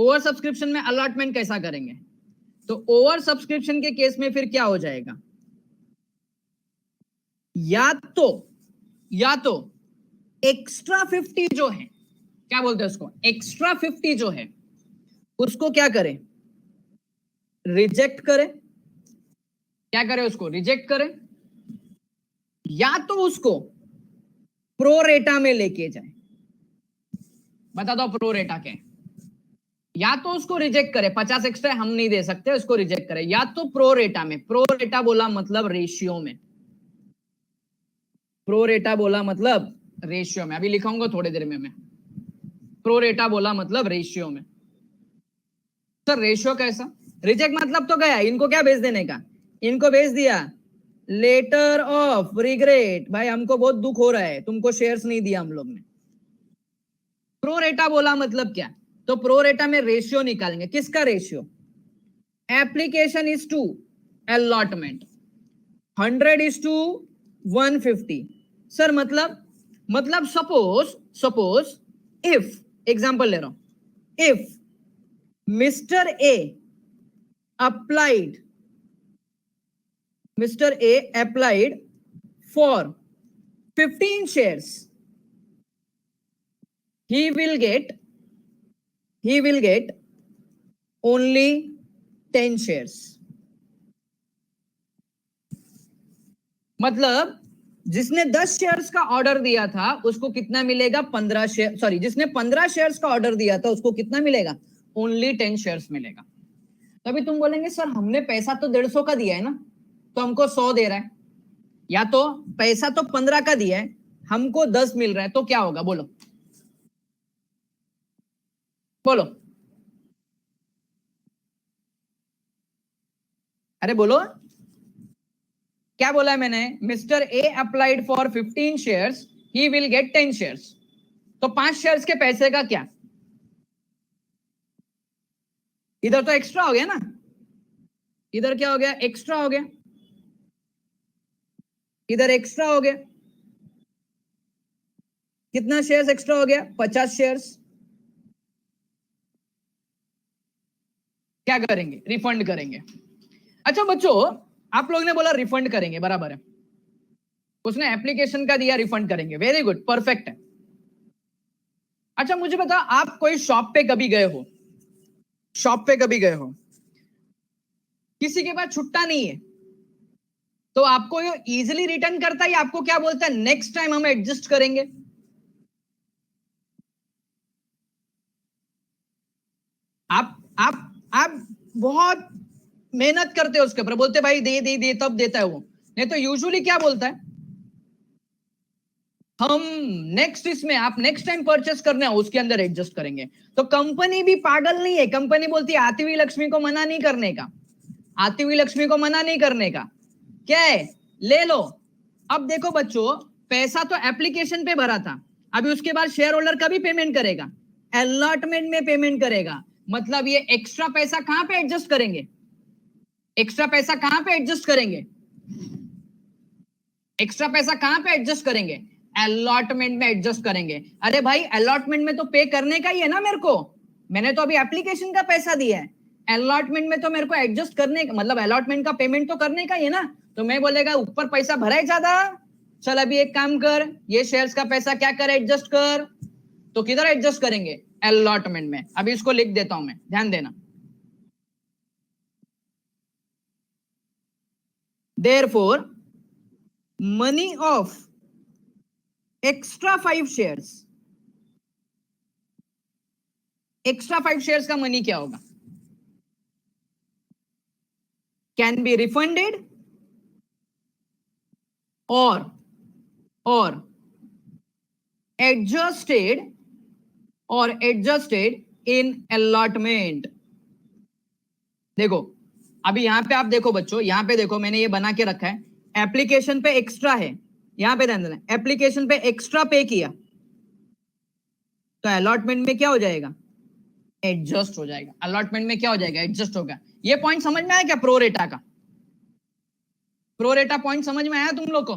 Over subscription में allotment कैसा करेंगे? तो ओवर सब्सक्रिप्शन के केस में फिर क्या हो जाएगा, या तो एक्स्ट्रा 50 जो है, क्या बोलते हैं उसको, एक्स्ट्रा 50 जो है उसको क्या करें, रिजेक्ट करें, क्या करें उसको रिजेक्ट करें, या तो उसको प्रोरेटा में लेके जाए। बता दो प्रोरेटा क्या है? या तो उसको रिजेक्ट करे, 50 एक्स्ट्रा हम नहीं दे सकते, उसको रिजेक्ट करे, या तो प्रोरेटा में, प्रोरेटा बोला मतलब रेशियो में, प्रोरेटा बोला मतलब रेशियो में, अभी लिखाऊंगा थोड़ी देर में मैं, प्रोरेटा बोला मतलब रेशियो में। सर रेशियो कैसा, रिजेक्ट मतलब तो गया, इनको क्या भेज देने का, इनको भेज दिया लेटर ऑफ रिग्रेट, भाई हमको बहुत दुख हो रहा है, तुमको शेयर्स नहीं दिया हम लोग ने। प्रोरेटा बोला मतलब क्या, तो प्रोरेटा में रेशियो निकालेंगे, किसका ratio, application is to allotment, 100 is to 150। Sir मतलब सपोज इफ, एग्जांपल ले रहा हूं, if mister A applied for 15 shares, he will get only 10 shares। मतलब जिसने 10 शेयर्स का ऑर्डर दिया था उसको कितना मिलेगा, 15 शेयर, सॉरी जिसने 15 शेयर्स का ऑर्डर दिया था उसको कितना मिलेगा, ओनली 10 शेयर्स मिलेगा। तभी तुम बोलेंगे सर हमने पैसा तो 150 का दिया है ना, तो हमको 100 दे रहा है, या तो पैसा तो 15 का दिया है, हमको 10 मिल रहा है, तो क्या होगा बोलो बोलो, अरे बोलो, क्या बोला है मैंने, mister A applied for 15 shares, he will get 10 shares, तो 5 शेयर्स के पैसे का क्या, इधर तो एक्स्ट्रा हो गया ना, इधर क्या हो गया, एक्स्ट्रा हो गया, इधर एक्स्ट्रा हो गया, कितना शेयर्स एक्स्ट्रा हो गया, 50 शेयर्स। क्या करेंगे, रिफंड करेंगे। अच्छा बच्चों, आप लोग ने बोला रिफंड करेंगे, बराबर है, उसने एप्लीकेशन का दिया, रिफंड करेंगे, वेरी गुड, परफेक्ट है। अच्छा मुझे बता, आप कोई शॉप पे कभी गए हो, शॉप पे कभी गए हो, किसी के पास छुट्टा नहीं है, तो आपको ये इजीली रिटर्न करता है या आपको क्या बोलता है, नेक्स्ट टाइम हम एडजस्ट करेंगे? आप बहुत मेहनत करते हो उसके ऊपर, बोलते भाई दे दे दे, तब देता है वो, नहीं तो यूजुअली क्या बोलता है, हम नेक्स्ट इसमें आप नेक्स्ट टाइम परचेस करना है उसके अंदर एडजस्ट करेंगे। तो कंपनी भी पागल नहीं है, कंपनी बोलती है आती हुई लक्ष्मी को मना नहीं करने का, आती हुई लक्ष्मी को मना नहीं करने का, क्या है, ले लो। अब देखो बच्चों, पैसा तो एप्लीकेशन पे भरा था, अभी उसके बाद शेयर होल्डर का भी पेमेंट करेगा, अलॉटमेंट में पेमेंट करेगा, मतलब ये एक्स्ट्रा पैसा कहां पे एडजस्ट करेंगे, एक्स्ट्रा पैसा कहां पे एडजस्ट करेंगे, एक्स्ट्रा पैसा कहां पे एडजस्ट करेंगे, अलॉटमेंट में एडजस्ट करेंगे। अरे भाई अलॉटमेंट में तो पे करने का ही है ना मेरे को, मैंने तो अभी एप्लीकेशन का पैसा दिया है, अलॉटमेंट में तो मेरे को एडजस्ट करने का, मतलब अलॉटमेंट का पेमेंट तो करने का ही है ना। तो मैं बोलेगा ऊपर पैसा भरा है ज्यादा, चल अभी एक काम कर, ये शेयर्स का पैसा क्या कर, एडजस्ट कर, तो किधर एडजस्ट करेंगे, अलॉटमेंट में। अभी इसको लिख देता हूं मैं, ध्यान देना, therefore money of extra 5 shares, extra 5 shares का मनी क्या होगा, कैन बी रिफंडेड और एडजस्टेड इन अलॉटमेंट। देखो अभी यहां पे आप देखो बच्चों, यहां पे देखो मैंने ये बना के रखा है, एप्लीकेशन पे एक्स्ट्रा है, यहां पे ध्यान देना, एप्लीकेशन पे एक्स्ट्रा पे किया तो अलॉटमेंट में क्या हो जाएगा, एडजस्ट हो जाएगा, अलॉटमेंट में क्या हो जाएगा, एडजस्ट होगा। ये पॉइंट समझ में आया क्या, प्रोरेटा का, प्रोरेटा पॉइंट समझ में आया तुम लोग को,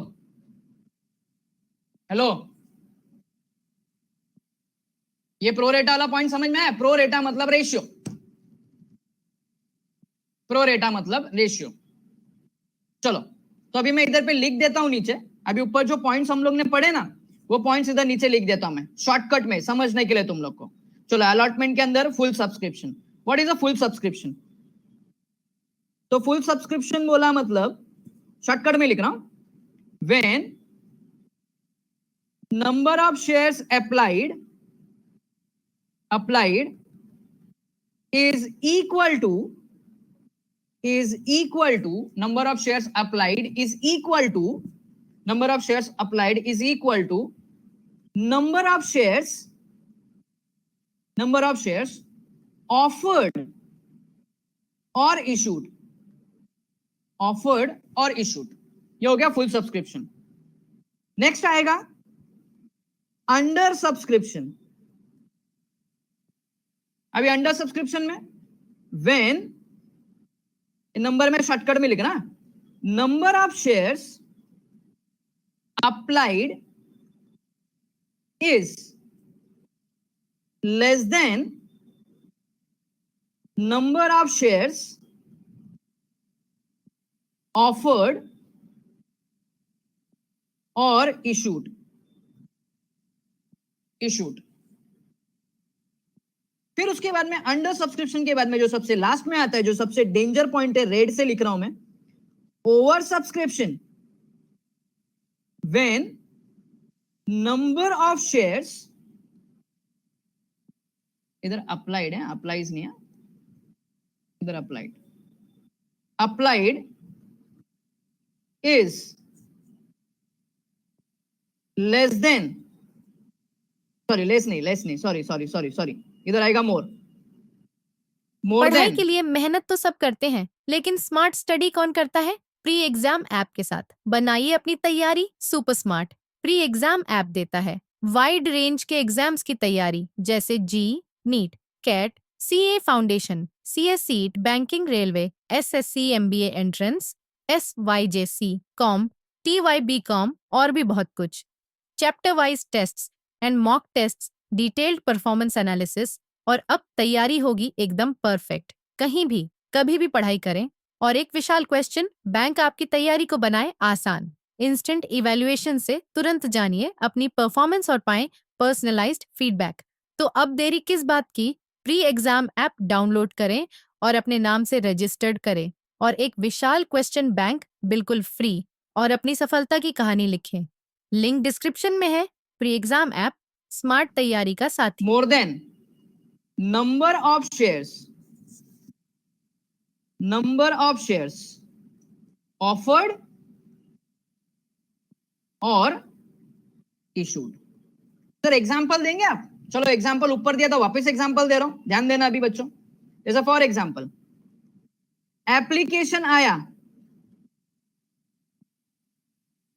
हेलो, ये प्रोरेटा वाला पॉइंट समझ में आया, प्रोरेटा मतलब रेशियो। प्रोरेटा मतलब रेशियो। चलो तो अभी मैं इधर पे लिख देता हूं नीचे, अभी ऊपर जो पॉइंट्स हम लोग ने पढ़े ना वो पॉइंट्स इधर नीचे लिख देता हूं मैं शॉर्टकट में समझने के लिए तुम लोग को। चलो अलॉटमेंट के अंदर full subscription, what is a full subscription? तो फुल सब्सक्रिप्शन बोला मतलब शॉर्टकट में लिख रहा हूं, when number of shares applied is equal to number of shares applied is equal to number of shares applied is equal to number of shares offered or issued ये हो गया full subscription. Next आएगा under subscription. अभी under subscription में when number में shortcut में लिखना, number of shares applied is less than number of shares offered और इशूड। फिर उसके बाद में अंडर सब्सक्रिप्शन के बाद में जो सबसे लास्ट में आता है, जो सबसे डेंजर पॉइंट है, रेड से लिख रहा हूं मैं, over subscription. When number of shares, इधर अप्लाइड है, अप्लाइज नहीं है, इधर applied is less than, less नहीं, सॉरी, इधर आएगा मोर पढ़ाई देन। के लिए मेहनत तो सब करते हैं, लेकिन स्मार्ट स्टडी कौन करता है? प्री एग्जाम ऐप के साथ बनाइए अपनी तैयारी super smart. Pre exam app देता है वाइड रेंज के एग्जाम्स की तैयारी, जैसे JEE, NEET, CAT, CA foundation, CS seat, banking, railway, SSC, MBA entrance, SYJC, com, TYB com और भी बहुत कुछ। Chapter wise tests and mock tests, detailed performance analysis, और अब तैयारी होगी एकदम परफेक्ट। कहीं भी कभी भी पढ़ाई करें, और एक विशाल क्वेश्चन बैंक आपकी तैयारी को बनाए आसान। इंस्टेंट इवैल्यूएशन से तुरंत जानिए अपनी परफॉर्मेंस और पाएं पर्सनलाइज्ड फीडबैक। तो अब देरी किस बात की? प्री एग्जाम ऐप डाउनलोड करें और अपने नाम से रजिस्टर्ड करें, और एक विशाल क्वेश्चन बैंक बिल्कुल फ्री, और अपनी सफलता की कहानी लिखें। लिंक डिस्क्रिप्शन में है। प्री एग्जाम ऐप स्मार्ट तैयारी का साथी। More than number of shares offered और इशूड। सर एग्जांपल देंगे आप? चलो एग्जांपल ऊपर दिया था, वापस एग्जांपल दे रहा हूं, ध्यान देना अभी बच्चों। जैसे फॉर एग्जांपल एप्लीकेशन आया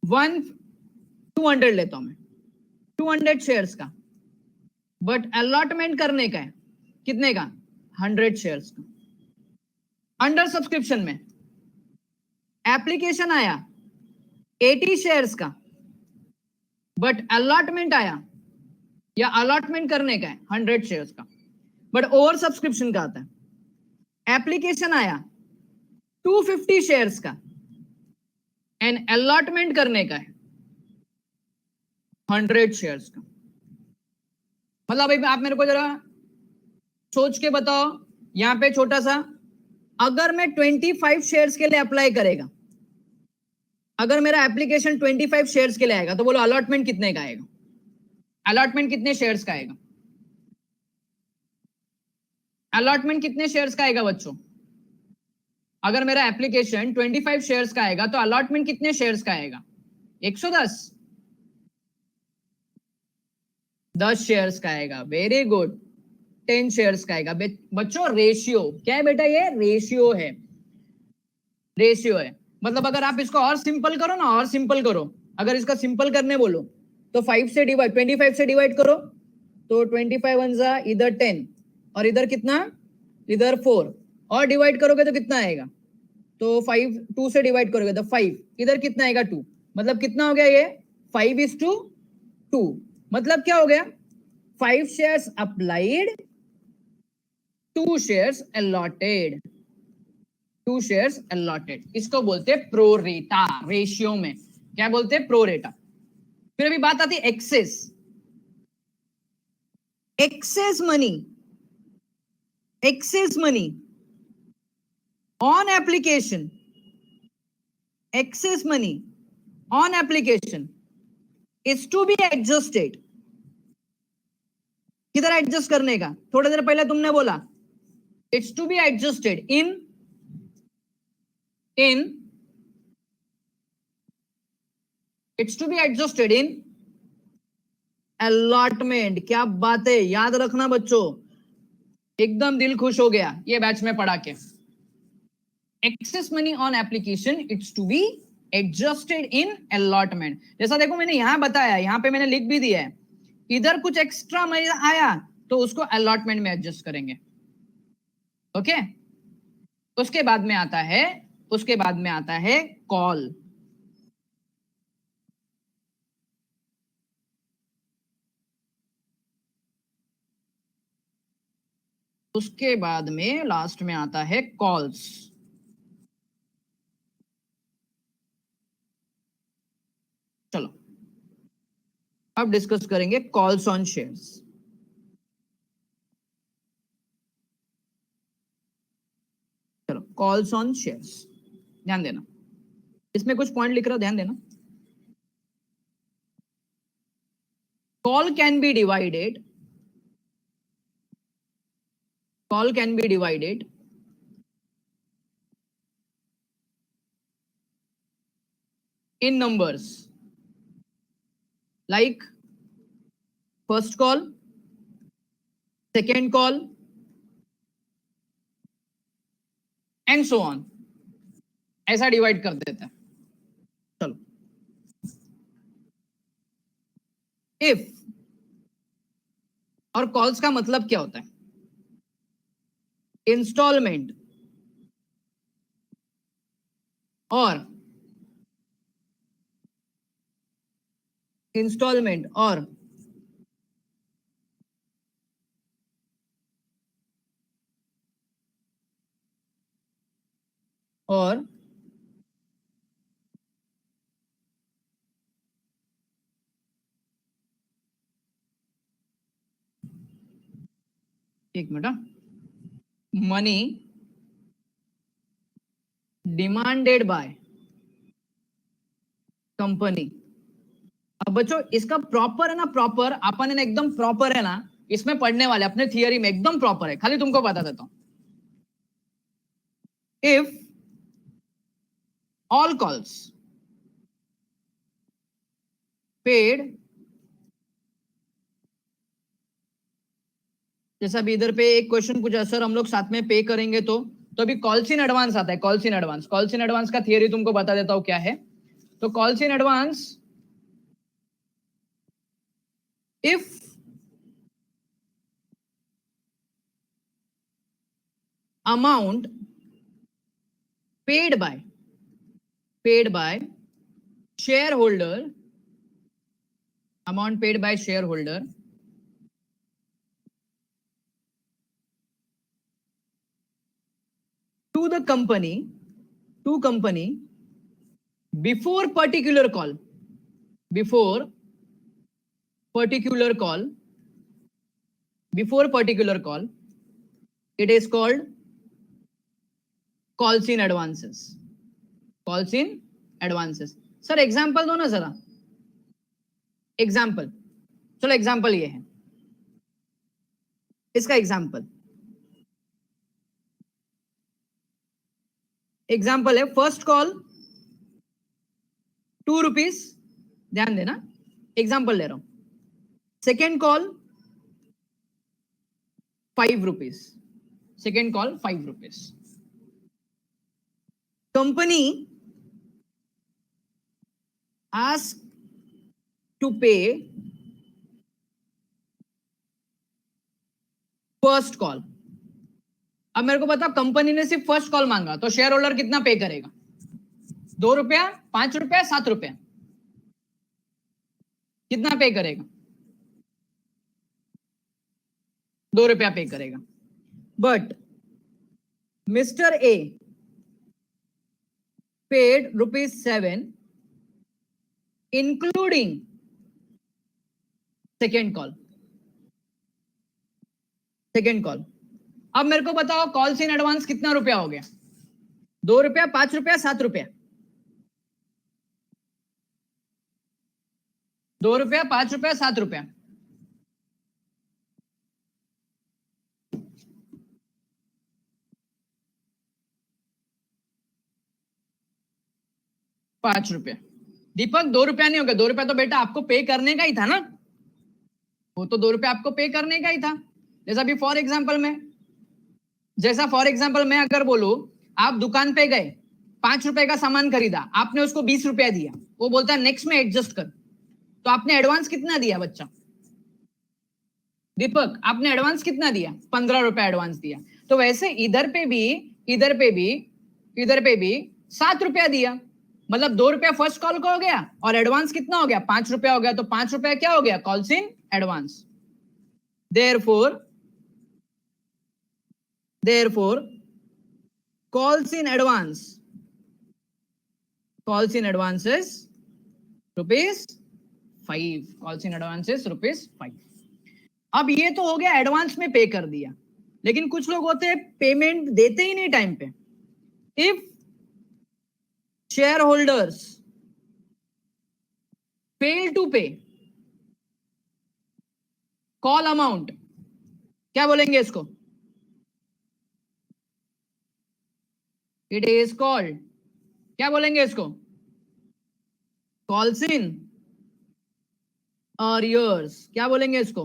200 लेता हूं मैं, 200 शेयर्स का, बट अलॉटमेंट करने का है कितने का? 100 शेयर्स का। अंडर सब्सक्रिप्शन में एप्लीकेशन आया 80 शेयर्स का, बट अलॉटमेंट आया या अलॉटमेंट करने का है 100 शेयर्स का, बट ओवर सब्सक्रिप्शन का आता है। एप्लीकेशन आया 250 शेयर्स का एंड अलॉटमेंट करने का है 100 शेयर्स का। मतलब अभी आप मेरे को जरा सोच के बताओ, यहां पे छोटा सा, अगर मैं 25 शेयर्स के लिए अप्लाई करेगा, अगर मेरा एप्लीकेशन 25 शेयर्स के लिए आएगा, तो बोलो अलॉटमेंट कितने का आएगा? अलॉटमेंट कितने शेयर्स का आएगा? अलॉटमेंट कितने शेयर्स का आएगा बच्चों? अगर मेरा एप्लीकेशन 25 शेयर्स का आएगा तो अलॉटमेंट कितने शेयर्स का आएगा? 110 10 शेयर्स का आएगा। Very good. 10 शेयर्स का आएगा। बच्चों रेशियो क्या है बेटा? ये रेशियो है, मतलब अगर आप इसको और सिंपल करो ना, और सिंपल करो, अगर इसका सिंपल करने बोलो तो 5 से डिवाइड, 25 से डिवाइड करो तो 25 वंजा इधर 10 और इधर कितना? इधर 4, और डिवाइड करोगे तो कितना आएगा? तो 5 2 से डिवाइड करोगे तो 5, इधर कितना आएगा? 2। मतलब कितना हो गया ये? 5:2। मतलब क्या हो गया? 5 shares applied, 2 shares allotted. 2 shares allotted, इसको बोलते हैं प्रोरेटा। रेशियो में क्या बोलते हैं? प्रोरेटा। फिर अभी बात आती है excess. Excess money, excess money on application, excess money on application is to be adjusted। किधर एडजस्ट करने का? थोड़ी देर पहले तुमने बोला it's to be adjusted in it's to be adjusted in allotment. क्या बात है, याद रखना बच्चों, एकदम दिल खुश हो गया ये बैच में पढ़ा के। Excess money on application it's to be adjusted in allotment. जैसा देखो मैंने यहां बताया, यहां पे मैंने लिख भी दिया है, इधर कुछ एक्स्ट्रा मनी आया तो उसको अलॉटमेंट में एडजस्ट करेंगे। ओके, उसके बाद में आता है, उसके बाद में आता है कॉल। उसके बाद में लास्ट में आता है कॉल्स। चलो अब डिस्कस करेंगे कॉल्स ऑन शेयर्स। चलो कॉल्स ऑन शेयर्स, ध्यान देना, इसमें कुछ पॉइंट लिख रहा हूं, ध्यान देना। Call can be divided, call can be divided in numbers like first call, second call and so on। ऐसा डिवाइड कर देता है। चलो इफ, और कॉल्स का मतलब क्या होता है? इंस्टॉलमेंट और इंस्टॉलमेंट और और एक minute, money demanded by company. अब बच्चों इसका प्रॉपर है ना, प्रॉपर अपन है ना, एकदम प्रॉपर है ना, इसमें पढ़ने वाले अपने थियरी में एकदम प्रॉपर है, खाली तुमको बता देता हूं। इफ all calls paid, जैसा अभी इधर पे एक क्वेश्चन पूछा सर हम लोग साथ में पे करेंगे तो अभी कॉल्स इन एडवांस आता है। Calls in advance, calls in advance का थियरी तुमको बता देता हूं क्या है। तो calls in advance, if amount paid by share holder, amount paid by share holder to the company before particular call, it is called calls in advances। calls in advances। Sir example दो ना जरा, example. चलो example ये है, इसका example है first call 2 rupees, ध्यान देना, एग्जांपल ले रहा हूं। Second call 5 rupees, second call 5 rupees. Company ask to pay first call. अब मेरे को बता, कंपनी ने सिर्फ फर्स्ट कॉल मांगा तो शेयर होल्डर कितना पे करेगा? 2 रुपया, 5 रुपया, 7 रुपया, कितना पे करेगा? 2 रुपया पे करेगा। But mister A paid ₹7 including second call. अब मेरे को बताओ कॉल्स इन एडवांस कितना रुपया हो गया? ₹2, ₹5, ₹7? ₹2, ₹5, ₹7? ₹5। दीपक ₹2 नहीं हो गया। ₹2 तो बेटा आपको पे करने का ही था ना, वो तो ₹2 आपको पे करने का ही था। जैसा अभी फॉर एग्जाम्पल मैं अगर बोलूं, आप दुकान पे गए, ₹5 का सामान खरीदा, आपने उसको ₹20 दिया, वो बोलता है नेक्स्ट में एडजस्ट कर, तो आपने एडवांस कितना दिया बच्चा? दीपक आपने एडवांस कितना दिया? ₹15 एडवांस दिया। तो वैसे इधर पे भी ₹7 दिया, मतलब ₹2 फर्स्ट कॉल का हो गया और एडवांस कितना हो गया? ₹5 हो गया। तो ₹5 क्या हो गया? Calls in advance. Therefore, calls in advance is ₹5. Calls in advance is ₹5. अब ये तो हो गया एडवांस में पे कर दिया, लेकिन कुछ लोग होते हैं पेमेंट देते ही नहीं टाइम पे। If share holders fail to pay call amount, क्या बोलेंगे इसको? इट इज कॉल्ड, क्या बोलेंगे इसको? Calls in arrears. क्या बोलेंगे इसको?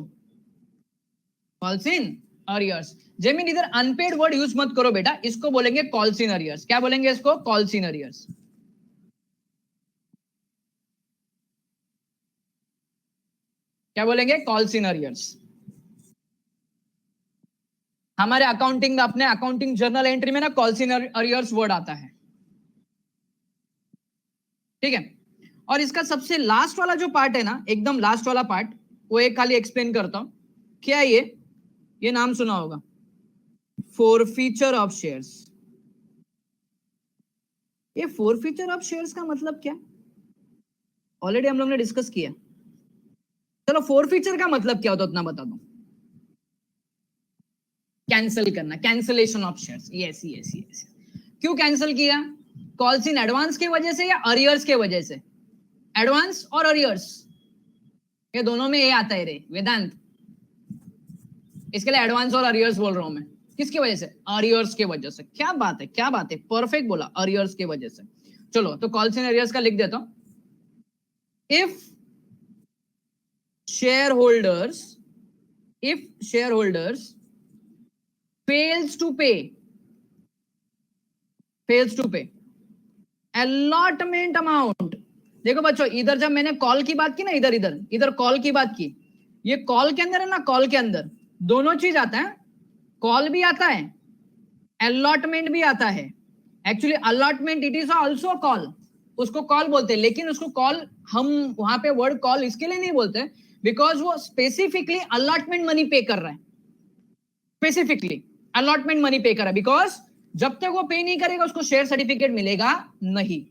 Calls in arrears. जेमिन इधर अनपेड वर्ड यूज मत करो बेटा, इसको बोलेंगे कॉल्स इन अरियर्स। क्या बोलेंगे इसको? Calls in arrears. क्या बोलेंगे? Calls in arrears. हमारे अकाउंटिंग में, अपने अकाउंटिंग जर्नल एंट्री में ना कॉल्स इन अरियर्स वर्ड आता है, ठीक है। और इसका सबसे लास्ट वाला जो पार्ट है ना, एकदम लास्ट वाला पार्ट, वो एक खाली एक्सप्लेन करता हूं। क्या ये नाम सुना होगा, फोरफीचर ऑफ शेयर्स। ये फोरफीचर ऑफ शेयर्स का मतलब क्या? ऑलरेडी हम लोग ने डिस्कस किया। चलो फोरफीचर का मतलब क्या होता है उतना बता दो। कैंसिल करना, कैंसिलेशन ऑफ शेयर्स। यस। क्यों कैंसिल किया? कॉल्स इन एडवांस के वजह से या अरियर्स के वजह से? एडवांस और अरियर्स, ये दोनों में ये आता है रे वेदांत, इसके लिए एडवांस और अरियर्स बोल रहा हूं मैं। किसकी वजह से? अरियर्स के वजह से। क्या बात है, परफेक्ट बोला, अरियर्स के वजह से। चलो तो कॉल्स इन अरियर्स का लिख देता हूं। If shareholders fails to pay allotment amount। देखो बच्चों, इधर जब मैंने कॉल की बात की ना, इधर कॉल की बात की, ये कॉल के अंदर है ना, कॉल के अंदर दोनों चीज आता है। कॉल भी आता है, अलॉटमेंट भी आता है। Actually allotment it is also call, उसको कॉल बोलते हैं, लेकिन उसको कॉल हम वहां पे वर्ड कॉल इसके लिए नहीं बोलते बिकॉज वो स्पेसिफिकली अलॉटमेंट मनी पे कर रहा है। स्पेसिफिकली अलॉटमेंट मनी पे कर रहा है, बिकॉज जब तक वो पे नहीं करेगा उसको शेयर सर्टिफिकेट मिलेगा नहीं।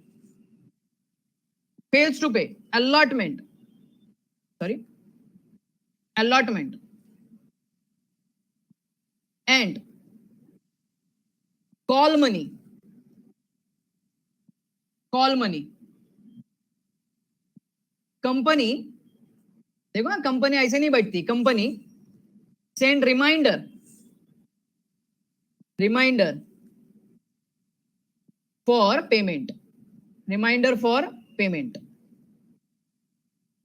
Fails to pay, allotment and call money। Company, देखो ना, कंपनी ऐसे नहीं बैठती। Company send reminder for payment.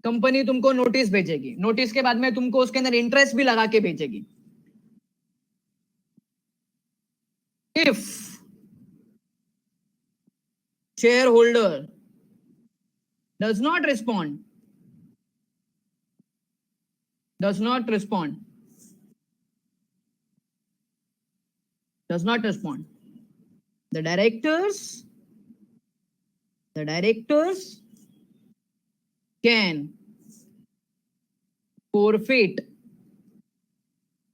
Company तुमको नोटिस भेजेगी, नोटिस के बाद में तुमको उसके अंदर इंटरेस्ट भी लगा के भेजेगी। If share holder does not respond, the directors can forfeit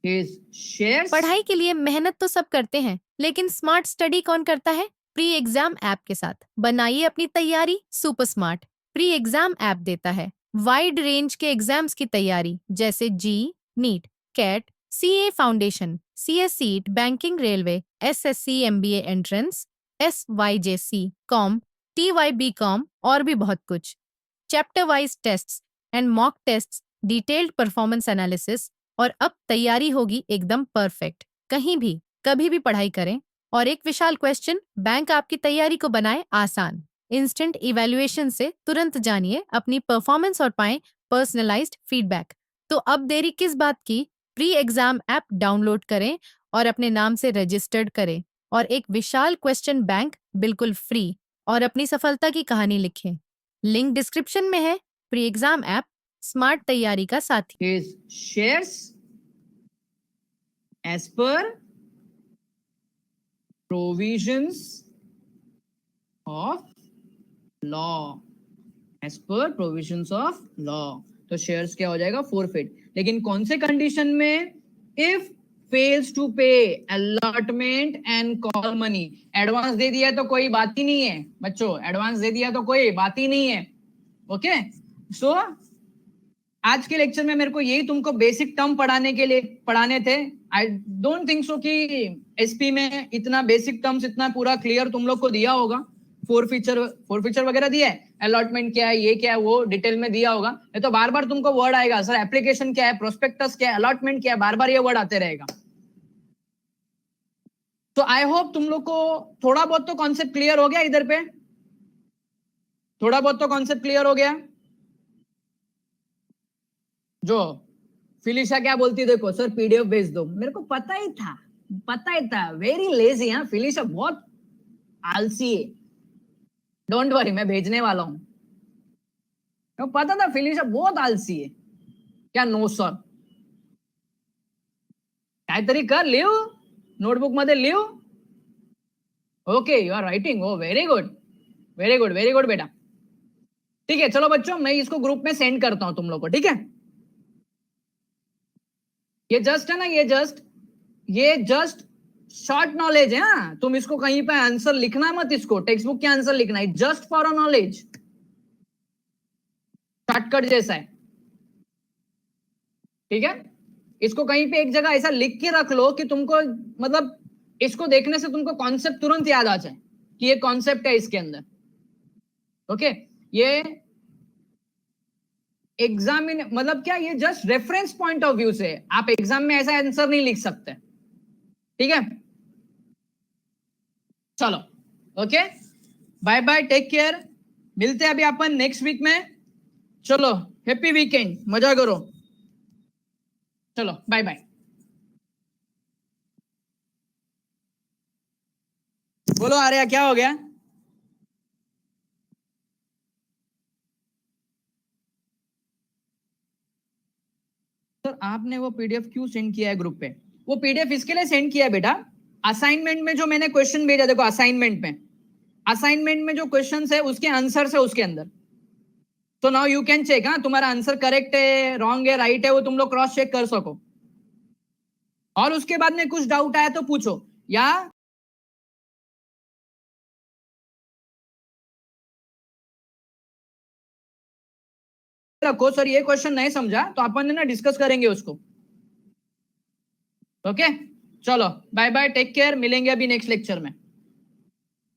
his shares। पढ़ाई के लिए मेहनत तो सब करते हैं, लेकिन स्मार्ट स्टडी कौन करता है? प्री एग्जाम ऐप के साथ बनाइए अपनी तैयारी super smart. Pre exam app देता है वाइड रेंज के एग्जाम्स की तैयारी जैसे JEE, NEET, CAT, CA foundation, CS seat, banking, railway, SSC, MBA entrance, SYJC, com, TYB com और भी बहुत कुछ। Chapter wise tests and mock tests, detailed performance analysis और अब तैयारी होगी एकदम परफेक्ट। कहीं भी कभी भी पढ़ाई करें और एक विशाल क्वेश्चन बैंक आपकी तैयारी को बनाए आसान। इंस्टेंट इवैल्यूएशन से तुरंत जानिए अपनी परफॉर्मेंस और पाएं पर्सनलाइज्ड फीडबैक। तो अब देरी किस बात की, प्री एग्जाम ऐप डाउनलोड करें और अपने नाम से रजिस्टर्ड करें और एक विशाल क्वेश्चन बैंक बिल्कुल फ्री और अपनी सफलता की कहानी लिखें। लिंक डिस्क्रिप्शन में है। प्री एग्जाम ऐप स्मार्ट तैयारी का साथी। His shares as per provisions of law, as per provisions of law। तो शेयर्स क्या हो जाएगा, फोरफिट। लेकिन कौन से कंडीशन में? If fails to pay allotment and call money. Advance दे दिया तो कोई बात ही नहीं है बच्चों, एडवांस दे दिया तो कोई बात ही नहीं है। ओके, सो आज के लेक्चर में मेरे को यही तुमको बेसिक टर्म पढ़ाने थे। आई डोंट थिंक सो कि एसपी में इतना बेसिक टर्म्स इतना पूरा क्लियर तुम लोग को दिया होगा। फोर फीचर वगैरह दिया है, अलॉटमेंट क्या है, ये क्या है, वो डिटेल में दिया होगा। नहीं तो बार बार तुमको वर्ड आएगा, सर एप्लीकेशन क्या है, प्रोस्पेक्टस क्या है, अलॉटमेंट क्या है, बार बार ये वर्ड आते रहेगा। तो आई होप तुम लोग को थोड़ा बहुत तो कॉन्सेप्ट क्लियर हो गया। इधर पे थोड़ा बहुत तो कॉन्सेप्ट क्लियर हो गया। जो फिलिशा क्या बोलती, देखो सर पीडीएफ भेज दो। मेरे को पता ही था, वेरी लेजी। हाँ, फिलिशा बहुत आलसी है। डोंट वरी, मैं भेजने वाला हूं। तो पता था फिलिशा बहुत आलसी है। क्या नो सर, काहीतरी कर, लिव नोटबुक मध्ये लिव। Okay, you are writing, oh very good very good very good बेटा। ठीक है, चलो बच्चों मैं इसको ग्रुप में सेंड करता हूं तुम लोग को, ठीक है। ये जस्ट है ना, ये जस्ट शॉर्ट नॉलेज है। हाँ, तुम इसको कहीं पे आंसर लिखना मत, इसको टेक्स्ट बुक के आंसर लिखना है, just for a knowledge, shortcut जैसा है। ठीक है, इसको कहीं पे एक जगह ऐसा लिख के रख लो कि तुमको मतलब इसको देखने से तुमको कॉन्सेप्ट तुरंत याद आ जाए कि ये कॉन्सेप्ट है इसके अंदर। ओके, ये एग्जाम मतलब क्या, ये just reference point of view से आप एग्जाम में ऐसा आंसर नहीं लिख सकते। ठीक है, चलो okay, bye bye, take care. मिलते हैं अभी अपन नेक्स्ट वीक में। चलो, हैप्पी वीकेंड, मजा करो। चलो बाय बाय। बोलो आर्या, क्या हो गया? सर आपने वो पीडीएफ क्यों सेंड किया है ग्रुप पे? वो पीडीएफ इसके लिए सेंड किया है बेटा, असाइनमेंट में जो मैंने क्वेश्चन भेजा, देखो असाइनमेंट में जो क्वेश्चन है उसके आंसर है उसके अंदर। तो नाउ यू कैन चेक, हाँ तुम्हारा आंसर करेक्ट है, रॉन्ग है, राइट है, वो तुम लोग क्रॉस चेक कर सको। और उसके बाद में कुछ डाउट आया तो पूछो, या रखो सर ये क्वेश्चन नहीं समझा तो अपन ना डिस्कस करेंगे उसको। ओके, चलो बाय बाय, टेक केयर, मिलेंगे अभी नेक्स्ट लेक्चर में।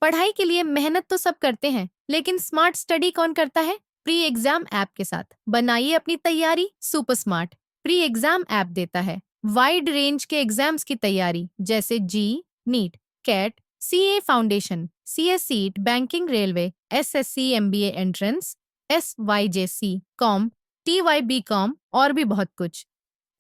पढ़ाई के लिए मेहनत तो सब करते हैं, लेकिन स्मार्ट स्टडी कौन करता है? प्री एग्जाम ऐप के साथ बनाइए अपनी तैयारी super smart. Pre exam app देता है वाइड रेंज के एग्जाम्स की तैयारी जैसे JEE, NEET, CAT, CA foundation, CS seat, banking, railway, SSC, MBA entrance, SYJC, com, TYB com और भी बहुत कुछ।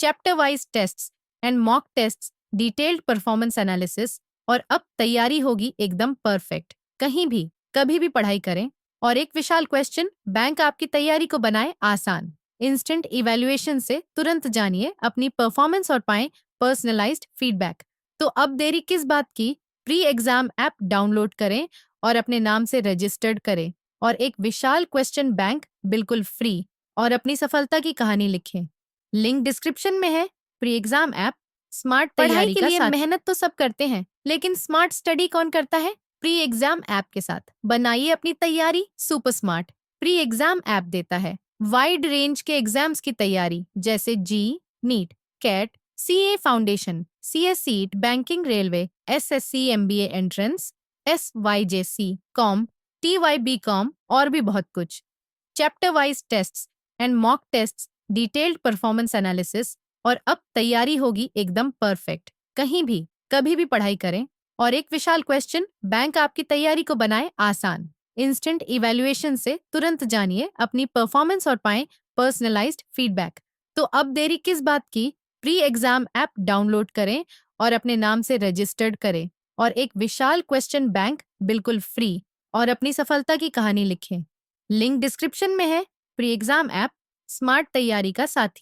Chapter wise tests and mock tests, detailed performance analysis और अब तैयारी होगी एकदम परफेक्ट। कहीं भी कभी भी पढ़ाई करें और एक विशाल क्वेश्चन बैंक आपकी तैयारी को बनाए आसान। इंस्टेंट इवैल्यूएशन से तुरंत जानिए अपनी परफॉर्मेंस और पाएं पर्सनलाइज्ड फीडबैक। तो अब देरी किस बात की, प्री एग्जाम ऐप डाउनलोड करें और अपने नाम से रजिस्टर्ड करें और एक विशाल क्वेश्चन बैंक बिल्कुल फ्री और अपनी सफलता की कहानी लिखें। लिंक डिस्क्रिप्शन में है। प्री एग्जाम ऐप स्मार्ट तैयारी के लिए मेहनत तो सब करते हैं, लेकिन स्मार्ट स्टडी कौन करता है? प्री एग्जाम ऐप के साथ बनाइए अपनी तैयारी super smart. Pre exam app देता है वाइड रेंज के एग्जाम्स की तैयारी जैसे JEE, NEET, CAT, CA foundation, CS seat, banking, railway, SSC, MBA entrance, SYJC, com, TYB com और भी बहुत कुछ। Chapter wise tests and mock tests, detailed performance analysis और अब तैयारी होगी एकदम परफेक्ट। कहीं भी कभी भी पढ़ाई करें और एक विशाल क्वेश्चन बैंक आपकी तैयारी को बनाए आसान। इंस्टेंट इवैल्यूएशन से तुरंत जानिए अपनी परफॉर्मेंस और पाएं पर्सनलाइज्ड फीडबैक। तो अब देरी किस बात की? प्री एग्जाम ऐप डाउनलोड करें और अपने नाम से रजिस्टर्ड करें और एक विशाल क्वेश्चन बैंक बिल्कुल फ्री और अपनी सफलता की कहानी लिखें। लिंक डिस्क्रिप्शन में है। प्री एग्जाम ऐप स्मार्ट तैयारी का साथी।